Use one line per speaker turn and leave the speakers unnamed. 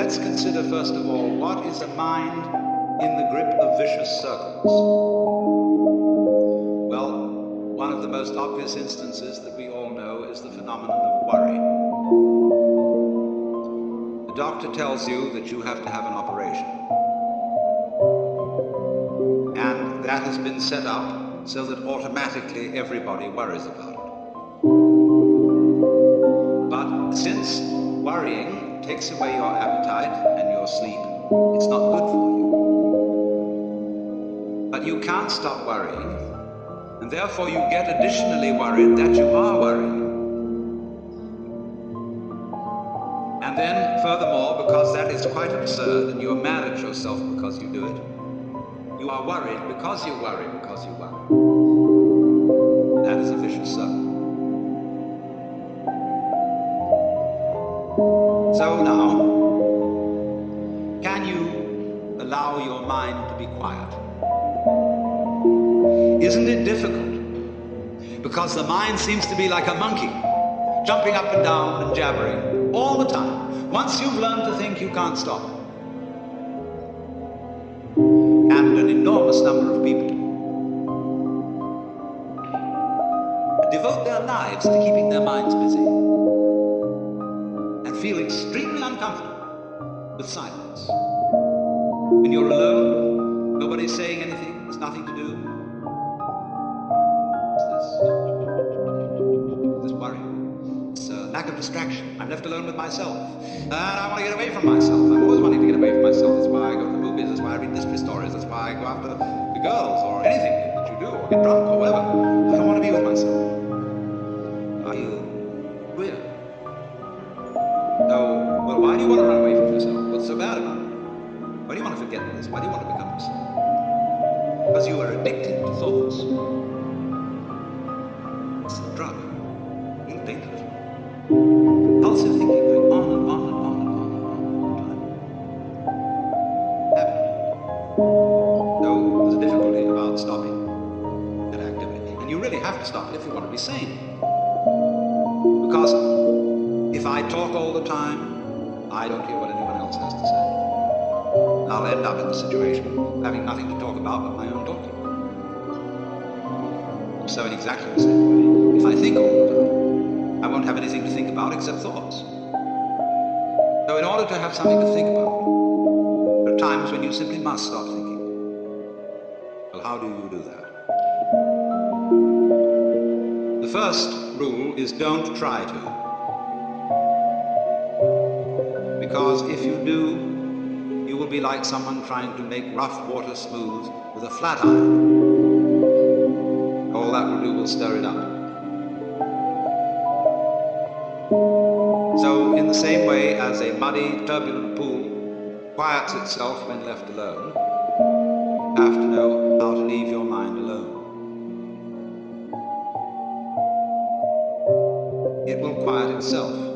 let's consider first of all, what is a mind in the grip of vicious circles? Well, one of the most obvious instances that we all know is the phenomenon of worry. The doctor tells you that you have to have an operation. And that has been set up so that automatically everybody worries about it. But since worrying takes away your appetite and your sleep, it's not good for you. But you can't stop worrying, and therefore you get additionally worried that you are worrying. And then, furthermore, because that is quite absurd and you're mad at yourself because you do it, you are worried because you worry because you worry. That is a vicious circle. So now, can you allow your mind to be quiet? Isn't it difficult? Because the mind seems to be like a monkey, jumping up and down and jabbering all the time. Once you've learned to think, you can't stop. And an enormous number of people devote their lives to keeping their minds busy and feel extremely uncomfortable with silence. When you're alone, nobody's saying anything, there's nothing to do. This worry, this lack of distraction. I'm left alone with myself, and I want to get away from myself. I'm always wanting to get away from myself. That's why I go to the movies, that's why I read mystery stories, that's why I go after the girls, or anything that you do, or get drunk, or whatever. I don't want to be with myself. I feel weird. So, well, why do you want to run away from yourself? What's so bad about it? Why do you want to forget this? Why do you want to become yourself? Because you are addicted to thoughts. It's a drug. Really dangerous. Compulsive thinking going on and on and on and on and on all the time. Habit. So there's a difficulty about stopping that activity. And you really have to stop it if you want to be sane. Because if I talk all the time, I don't hear what anyone else has to say. I'll end up in the situation having nothing to talk about but my own talking. So in exactly the same way, if I think all the time, I won't have anything to think about except thoughts. So in order to have something to think about, there are times when you simply must stop thinking. Well, how do you do that? The first rule is don't try to. Because if you do, you will be like someone trying to make rough water smooth with a flat iron. All that will do will stir it up. So, in the same way as a muddy, turbulent pool quiets itself when left alone, you have to know how to leave your mind alone. It will quiet itself.